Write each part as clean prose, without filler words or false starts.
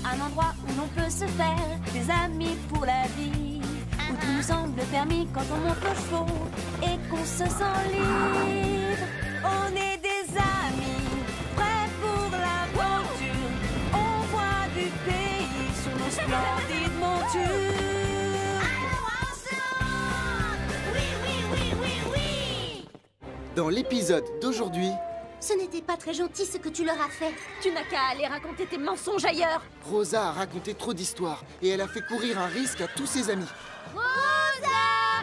un endroit où l'on peut se faire des amis pour la vie, où tout nous semble permis quand on monte nos chevaux et qu'on se sent libre. On est des amis, prêts pour l'aventure. On voit du pays sur nos splendides montures. Oui, oui, oui, oui, oui. Dans l'épisode d'aujourd'hui, Ce n'était pas très gentil ce que tu leur as fait. Tu n'as qu'à aller raconter tes mensonges ailleurs. Rosa a raconté trop d'histoires et elle a fait courir un risque à tous ses amis. Rosa!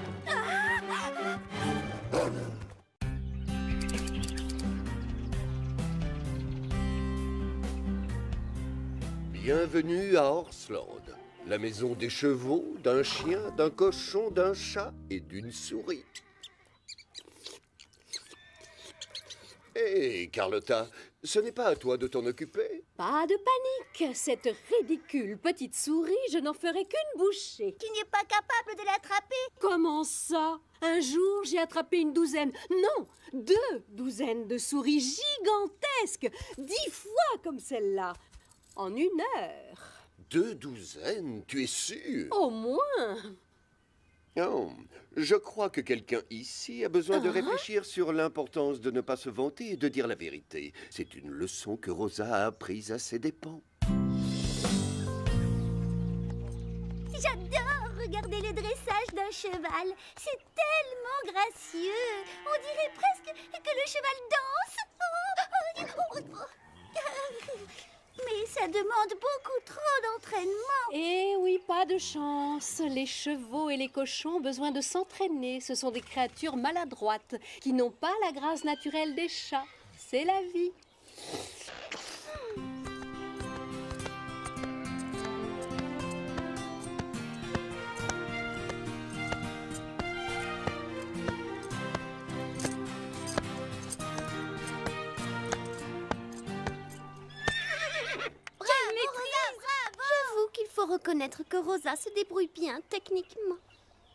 Bienvenue à Horseland, la maison des chevaux, d'un chien, d'un cochon, d'un chat et d'une souris. Hé, Carlotta, ce n'est pas à toi de t'en occuper? Pas de panique, cette ridicule petite souris, je n'en ferai qu'une bouchée. Tu n'es pas capable de l'attraper? Comment ça? Un jour, j'ai attrapé une douzaine, non, 2 douzaines de souris gigantesques, 10 fois comme celle-là, en 1 heure. 2 douzaines, tu es sûr? Au moins. Oh, je crois que quelqu'un ici a besoin de réfléchir sur l'importance de ne pas se vanter et de dire la vérité. C'est une leçon que Rosa a apprise à ses dépens. J'adore regarder le dressage d'un cheval. C'est tellement gracieux. On dirait presque que le cheval danse. Mais ça demande beaucoup trop d'entraînement. Eh oui, pas de chance. Les chevaux et les cochons ont besoin de s'entraîner. Ce sont des créatures maladroites qui n'ont pas la grâce naturelle des chats. C'est la vie. J'avoue qu'il faut reconnaître que Rosa se débrouille bien techniquement.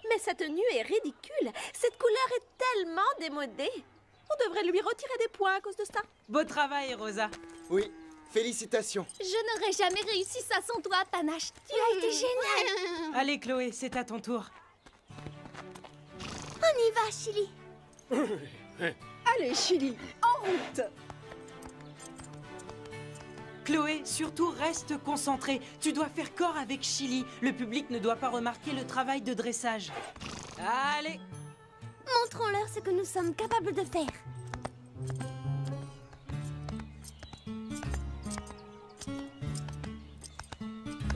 Mais sa tenue est ridicule. Cette couleur est tellement démodée. On devrait lui retirer des points à cause de ça. Beau travail, Rosa. Oui, félicitations. Je n'aurais jamais réussi ça sans toi, Panache. Tu as été génial. Allez, Chloé, c'est à ton tour. On y va, Chili. Allez, Chili, en route. Chloé, surtout reste concentrée. Tu dois faire corps avec Chili. Le public ne doit pas remarquer le travail de dressage. Allez. Montrons-leur ce que nous sommes capables de faire.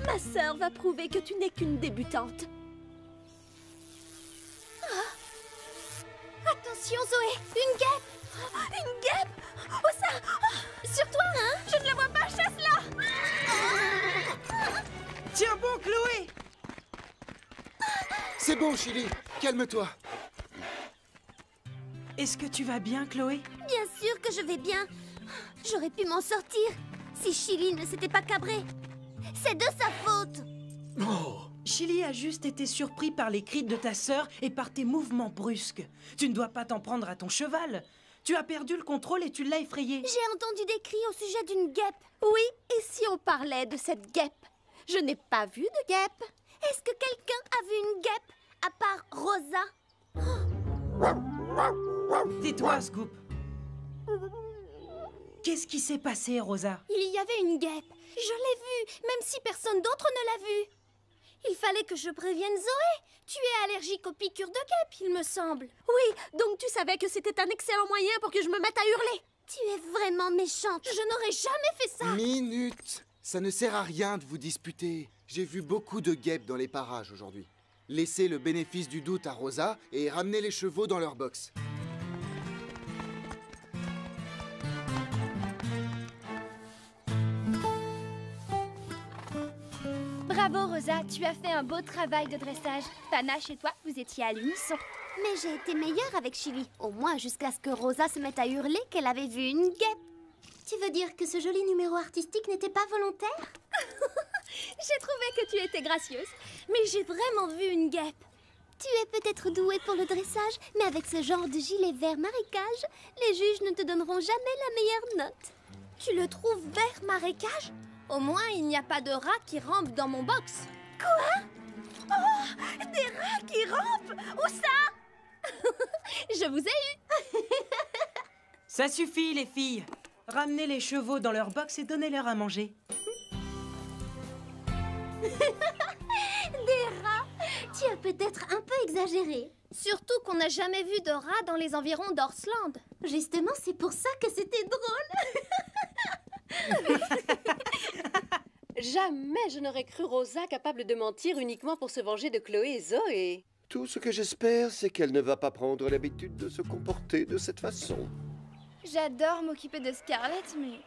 Ma sœur va prouver que tu n'es qu'une débutante. Attention, Zoé, une guêpe. Une guêpe! Oh ça! Sur toi, hein? Je ne la vois pas, chasse-la! Tiens bon, Chloé. C'est bon, Chili, calme-toi. Est-ce que tu vas bien, Chloé? Bien sûr que je vais bien. J'aurais pu m'en sortir si Chili ne s'était pas cabré. C'est de sa faute. Chili a juste été surpris par les cris de ta sœur et par tes mouvements brusques. Tu ne dois pas t'en prendre à ton cheval. Tu as perdu le contrôle et tu l'as effrayé. J'ai entendu des cris au sujet d'une guêpe. Oui, et si on parlait de cette guêpe? Je n'ai pas vu de guêpe. Est-ce que quelqu'un a vu une guêpe à part Rosa? Tais-toi, Scoop. Qu'est-ce qui s'est passé, Rosa? Il y avait une guêpe. Je l'ai vue, même si personne d'autre ne l'a vue. Il fallait que je prévienne Zoé. Tu es allergique aux piqûres de guêpe, il me semble. Oui, donc tu savais que c'était un excellent moyen pour que je me mette à hurler. Tu es vraiment méchante. Je n'aurais jamais fait ça. Minute. Ça ne sert à rien de vous disputer. J'ai vu beaucoup de guêpes dans les parages aujourd'hui. Laissez le bénéfice du doute à Rosa et ramenez les chevaux dans leur box. Bravo Rosa, tu as fait un beau travail de dressage. Panache et toi, vous étiez à l'unisson. Mais j'ai été meilleure avec Chili. Au moins jusqu'à ce que Rosa se mette à hurler qu'elle avait vu une guêpe. Tu veux dire que ce joli numéro artistique n'était pas volontaire? J'ai trouvé que tu étais gracieuse, mais j'ai vraiment vu une guêpe. Tu es peut-être douée pour le dressage, mais avec ce genre de gilet vert marécage, les juges ne te donneront jamais la meilleure note. Tu le trouves vert marécage? Au moins, il n'y a pas de rats qui rampent dans mon box. Quoi? Oh, des rats qui rampent? Où ça? Je vous ai eu. Ça suffit, les filles. Ramenez les chevaux dans leur box et donnez-leur à manger. Des rats? Tu as peut-être un peu exagéré. Surtout qu'on n'a jamais vu de rats dans les environs d'Orsland. Justement, c'est pour ça que c'était drôle. Jamais je n'aurais cru Rosa capable de mentir uniquement pour se venger de Chloé et Zoé. Tout ce que j'espère, c'est qu'elle ne va pas prendre l'habitude de se comporter de cette façon. J'adore m'occuper de Scarlett, mais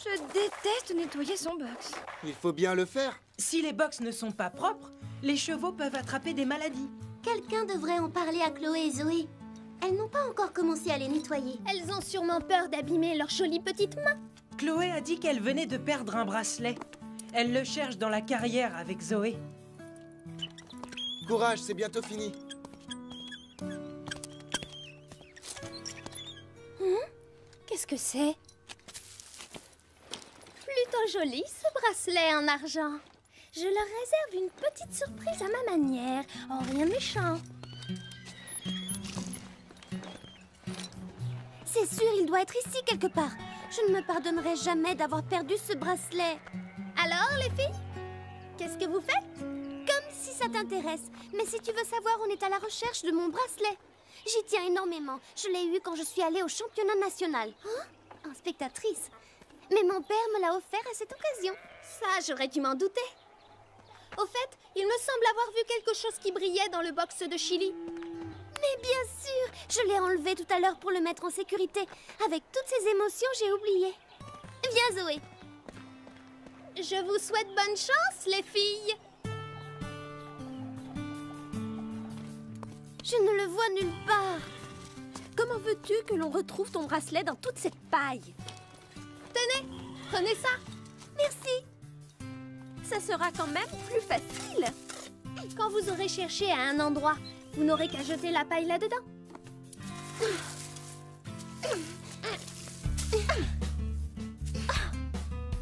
je déteste nettoyer son box. Il faut bien le faire. Si les box ne sont pas propres, les chevaux peuvent attraper des maladies. Quelqu'un devrait en parler à Chloé et Zoé. Elles n'ont pas encore commencé à les nettoyer. Elles ont sûrement peur d'abîmer leurs jolies petites mains. Chloé a dit qu'elle venait de perdre un bracelet. Elle le cherche dans la carrière avec Zoé. Courage, c'est bientôt fini. Qu'est-ce que c'est? Plutôt joli, ce bracelet en argent. Je leur réserve une petite surprise à ma manière. Oh, rien de méchant. C'est sûr, il doit être ici quelque part. Je ne me pardonnerai jamais d'avoir perdu ce bracelet. Alors, les filles? Qu'est-ce que vous faites? Comme si ça t'intéresse. Mais si tu veux savoir, on est à la recherche de mon bracelet. J'y tiens énormément. Je l'ai eu quand je suis allée au championnat national. En spectatrice. Mais mon père me l'a offert à cette occasion. Ça, j'aurais dû m'en douter. Au fait, il me semble avoir vu quelque chose qui brillait dans le box de Chili. Mais bien sûr, je l'ai enlevé tout à l'heure pour le mettre en sécurité. Avec toutes ces émotions, j'ai oublié. Viens, Zoé. Je vous souhaite bonne chance, les filles. Je ne le vois nulle part. Comment veux-tu que l'on retrouve ton bracelet dans toute cette paille? Tenez, prenez ça. Merci. Ça sera quand même plus facile. Quand vous aurez cherché à un endroit, vous n'aurez qu'à jeter la paille là-dedans.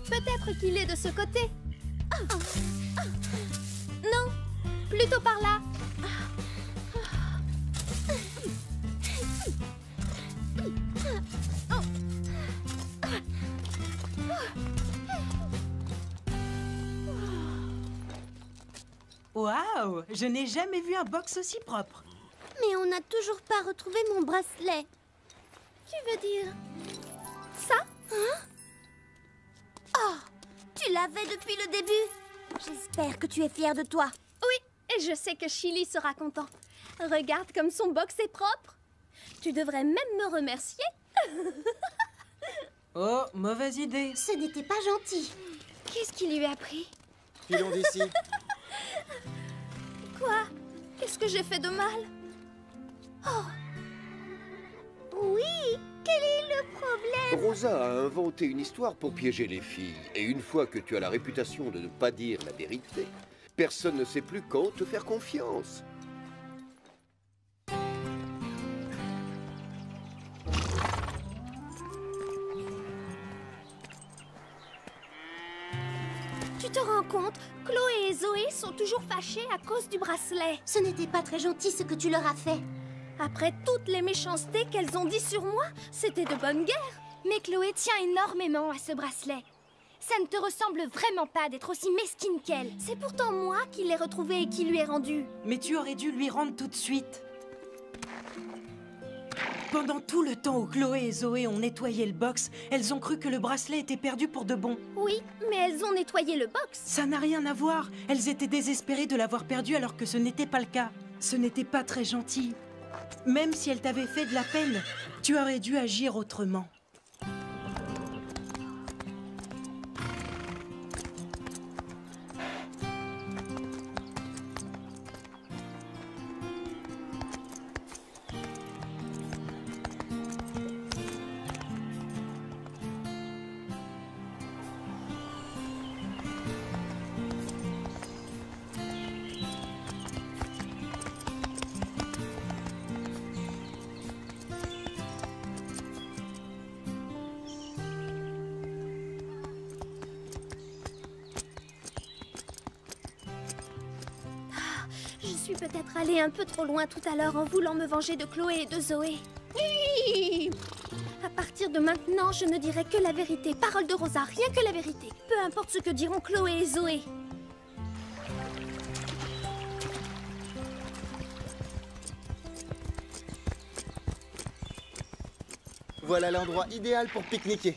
Peut-être qu'il est de ce côté. Non, plutôt par là. Waouh! Je n'ai jamais vu un box aussi propre. Mais on n'a toujours pas retrouvé mon bracelet. Tu veux dire ça? Hein? Oh, tu l'avais depuis le début. J'espère que tu es fière de toi. Oui, et je sais que Chili sera content. Regarde comme son box est propre. Tu devrais même me remercier. Oh, mauvaise idée. Ce n'était pas gentil. Qu'est-ce qui lui a pris? Filons d'ici. Quoi? Qu'est-ce que j'ai fait de mal? Oh. Oui, quel est le problème? Rosa a inventé une histoire pour piéger les filles. Et une fois que tu as la réputation de ne pas dire la vérité, personne ne sait plus quand te faire confiance. Tu te rends compte? Chloé et Zoé sont toujours fâchées à cause du bracelet. Ce n'était pas très gentil ce que tu leur as fait. Après toutes les méchancetés qu'elles ont dit sur moi, c'était de bonne guerre. Mais Chloé tient énormément à ce bracelet. Ça ne te ressemble vraiment pas d'être aussi mesquine qu'elle. C'est pourtant moi qui l'ai retrouvé et qui lui ai rendu. Mais tu aurais dû lui rendre tout de suite. Pendant tout le temps où Chloé et Zoé ont nettoyé le box, elles ont cru que le bracelet était perdu pour de bon. Oui, mais elles ont nettoyé le box. Ça n'a rien à voir. Elles étaient désespérées de l'avoir perdu alors que ce n'était pas le cas. Ce n'était pas très gentil. Même si elles t'avaient fait de la peine, tu aurais dû agir autrement. suis peut-être allée un peu trop loin tout à l'heure en voulant me venger de Chloé et de Zoé. À partir de maintenant, je ne dirai que la vérité. Parole de Rosa, rien que la vérité. Peu importe ce que diront Chloé et Zoé. Voilà l'endroit idéal pour pique-niquer.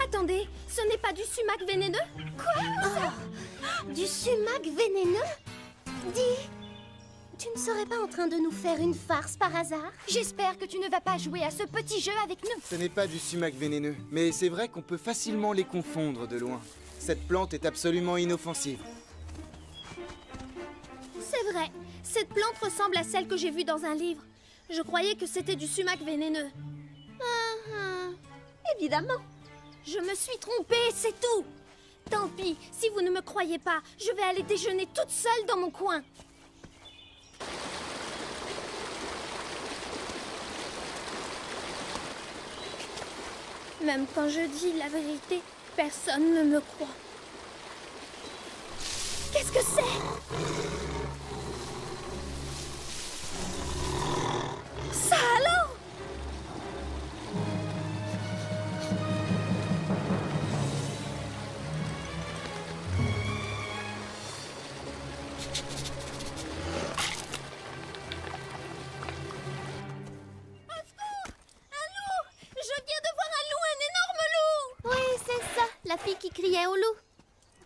Attendez, ce n'est pas du sumac vénéneux? Quoi? Du sumac vénéneux? Dis, tu ne serais pas en train de nous faire une farce par hasard? J'espère que tu ne vas pas jouer à ce petit jeu avec nous. Ce n'est pas du sumac vénéneux, mais c'est vrai qu'on peut facilement les confondre de loin. Cette plante est absolument inoffensive. C'est vrai, cette plante ressemble à celle que j'ai vue dans un livre. Je croyais que c'était du sumac vénéneux. Évidemment. Je me suis trompée, c'est tout. Tant pis, si vous ne me croyez pas, je vais aller déjeuner toute seule dans mon coin. Même quand je dis la vérité, personne ne me croit. Qu'est-ce que c'est? Ça alors? La fille qui criait au loup.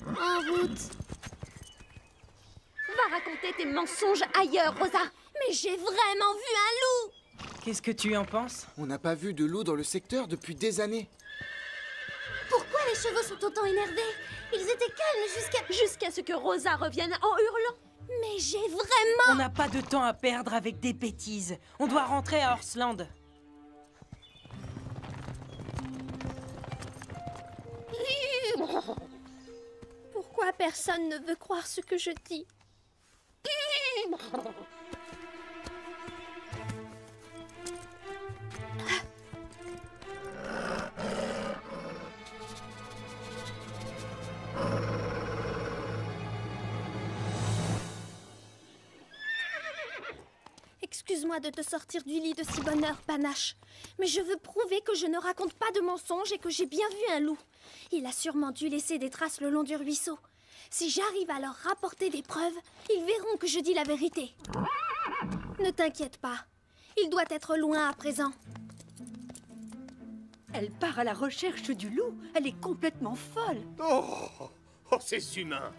En route. Va raconter tes mensonges ailleurs, Rosa. Mais j'ai vraiment vu un loup. Qu'est-ce que tu en penses? On n'a pas vu de loup dans le secteur depuis des années. Pourquoi les chevaux sont autant énervés? Ils étaient calmes Jusqu'à ce que Rosa revienne en hurlant. Mais j'ai vraiment... On n'a pas de temps à perdre avec des bêtises. On doit rentrer à Horsland. Pourquoi personne ne veut croire ce que je dis? Excuse-moi de te sortir du lit de si bonne heure, Panache. Mais je veux prouver que je ne raconte pas de mensonges et que j'ai bien vu un loup. Il a sûrement dû laisser des traces le long du ruisseau. Si j'arrive à leur rapporter des preuves, ils verront que je dis la vérité. Ne t'inquiète pas. Il doit être loin à présent. Elle part à la recherche du loup. Elle est complètement folle. Oh, ces humains!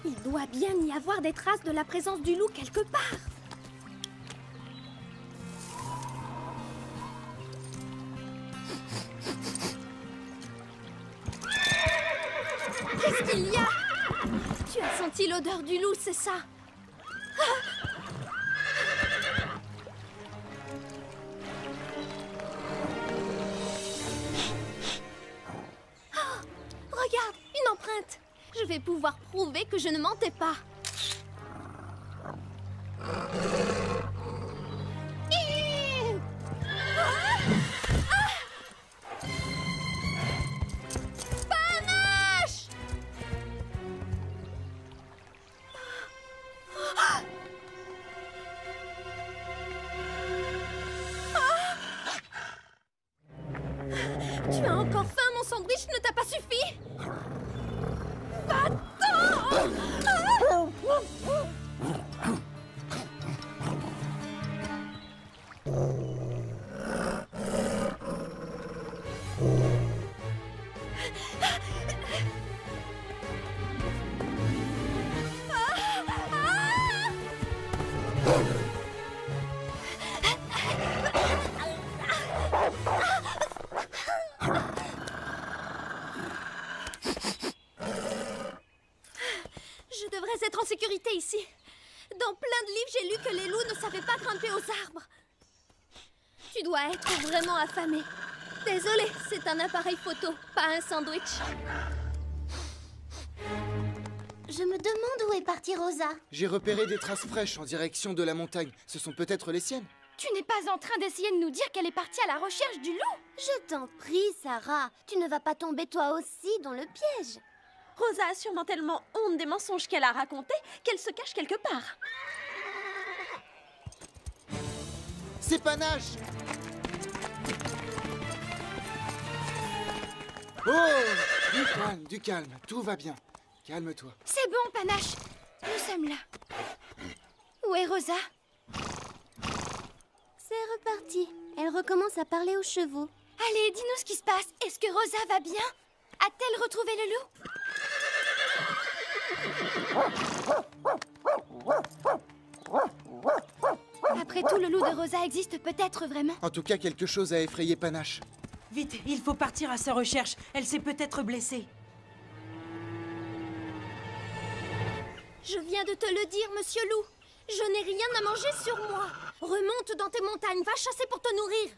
Il doit bien y avoir des traces de la présence du loup quelque part. Qu'est-ce qu'il y a? Tu as senti l'odeur du loup, c'est ça? Regarde, une empreinte. Je vais pouvoir prouver que je ne mentais pas. Panache! Tu as encore faim, mon sandwich ne t'a pas suffi? Je devrais être en sécurité ici. Dans plein de livres, j'ai lu que les loups ne savaient pas grimper aux arbres. Tu dois être vraiment affamé. Désolée, c'est un appareil photo, pas un sandwich. Je me demande où est partie Rosa. J'ai repéré des traces fraîches en direction de la montagne. Ce sont peut-être les siennes. Tu n'es pas en train d'essayer de nous dire qu'elle est partie à la recherche du loup? Je t'en prie, Sarah. Tu ne vas pas tomber toi aussi dans le piège. Rosa a sûrement tellement honte des mensonges qu'elle a racontés qu'elle se cache quelque part. C'est Panache! Oh! Du calme, tout va bien. Calme-toi. C'est bon, Panache. Nous sommes là. Où est Rosa? C'est reparti. Elle recommence à parler aux chevaux. Allez, dis-nous ce qui se passe. Est-ce que Rosa va bien? A-t-elle retrouvé le loup? Après tout, le loup de Rosa existe peut-être vraiment. En tout cas, quelque chose a effrayé Panache. Vite, il faut partir à sa recherche. Elle s'est peut-être blessée. Je viens de te le dire, monsieur loup. Je n'ai rien à manger sur moi. Remonte dans tes montagnes, va chasser pour te nourrir.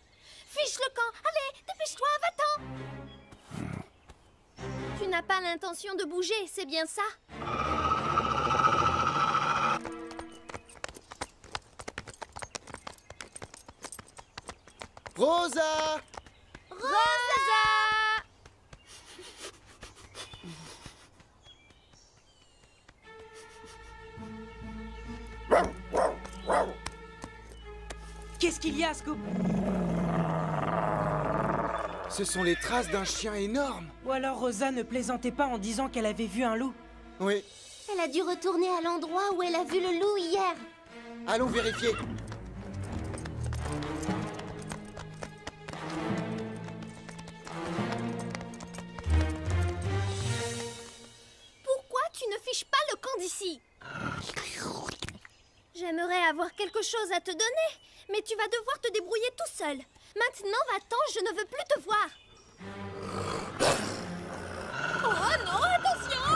Fiche le camp. Allez, dépêche-toi, va-t'en. Tu n'as pas l'intention de bouger, c'est bien ça? Rosa! Rosa! Qu'est-ce qu'il y a, Scoop? Ce sont les traces d'un chien énorme. Ou alors Rosa ne plaisantait pas en disant qu'elle avait vu un loup. Oui. Elle a dû retourner à l'endroit où elle a vu le loup hier. Allons vérifier. Pourquoi tu ne fiches pas le camp d'ici? J'aimerais avoir quelque chose à te donner, mais tu vas devoir te débrouiller tout seul. Maintenant, va-t'en, je ne veux plus te voir. Oh non, attention!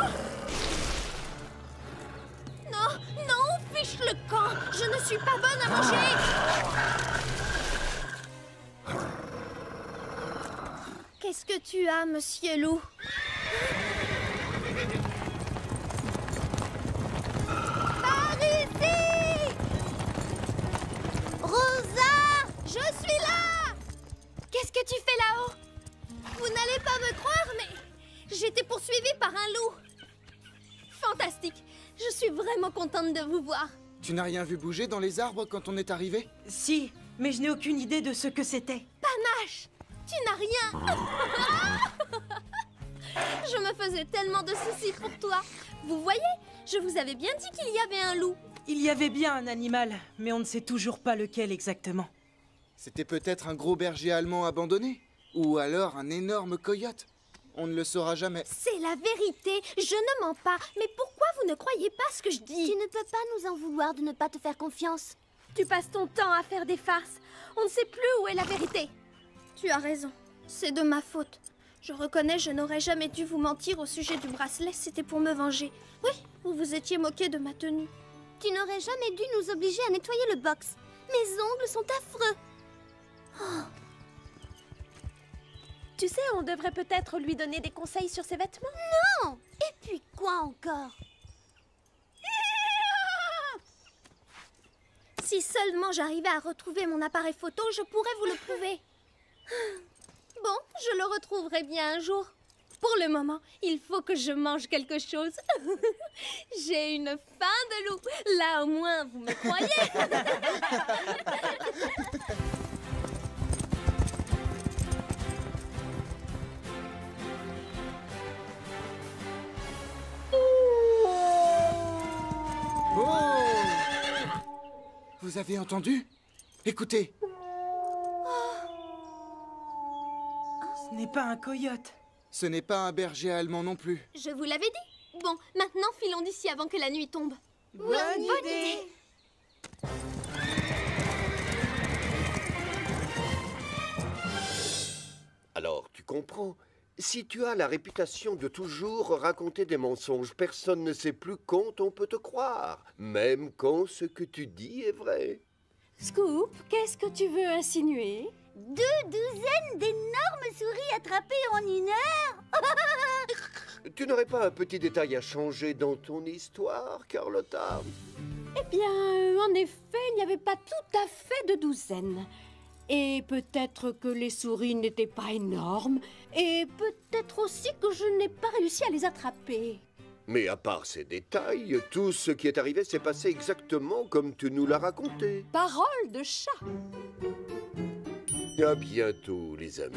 Non, non, fiche le camp. Je ne suis pas bonne à manger. Qu'est-ce que tu as, monsieur loup? Par ici! Rosa! Je suis là! Qu'est-ce que tu fais là-haut? Vous n'allez pas me croire, mais j'étais poursuivie par un loup. Fantastique! Je suis vraiment contente de vous voir. Tu n'as rien vu bouger dans les arbres quand on est arrivé? Si, mais je n'ai aucune idée de ce que c'était. Panache! Tu n'as rien! Je me faisais tellement de soucis pour toi. Vous voyez, je vous avais bien dit qu'il y avait un loup. Il y avait bien un animal, mais on ne sait toujours pas lequel exactement. C'était peut-être un gros berger allemand abandonné? Ou alors un énorme coyote? On ne le saura jamais. C'est la vérité, je ne mens pas. Mais pourquoi vous ne croyez pas ce que je dis? Tu ne peux pas nous en vouloir de ne pas te faire confiance. Tu passes ton temps à faire des farces. On ne sait plus où est la vérité. Tu as raison, c'est de ma faute. Je reconnais, je n'aurais jamais dû vous mentir au sujet du bracelet, c'était pour me venger. Oui, vous vous étiez moqué de ma tenue. Tu n'aurais jamais dû nous obliger à nettoyer le box. Mes ongles sont affreux. Oh. Tu sais, on devrait peut-être lui donner des conseils sur ses vêtements. Non! Et puis quoi encore? Si seulement j'arrivais à retrouver mon appareil photo, je pourrais vous le prouver. Bon, je le retrouverai bien un jour. Pour le moment, il faut que je mange quelque chose. J'ai une faim de loup. Là, au moins, vous me croyez. Oh! Vous avez entendu? Écoutez. Ce n'est pas un coyote. Ce n'est pas un berger allemand non plus. Je vous l'avais dit. Bon, maintenant, filons d'ici avant que la nuit tombe. Bonne idée. Alors, tu comprends? Si tu as la réputation de toujours raconter des mensonges, personne ne sait plus quand on peut te croire, même quand ce que tu dis est vrai. Scoop, qu'est-ce que tu veux insinuer? 2 douzaines d'énormes souris attrapées en 1 heure? Tu n'aurais pas un petit détail à changer dans ton histoire, Carlotta? Eh bien, en effet, il n'y avait pas tout à fait de douzaine. Et peut-être que les souris n'étaient pas énormes. Et peut-être aussi que je n'ai pas réussi à les attraper. Mais à part ces détails, tout ce qui est arrivé s'est passé exactement comme tu nous l'as raconté. Parole de chat! À bientôt, les amis.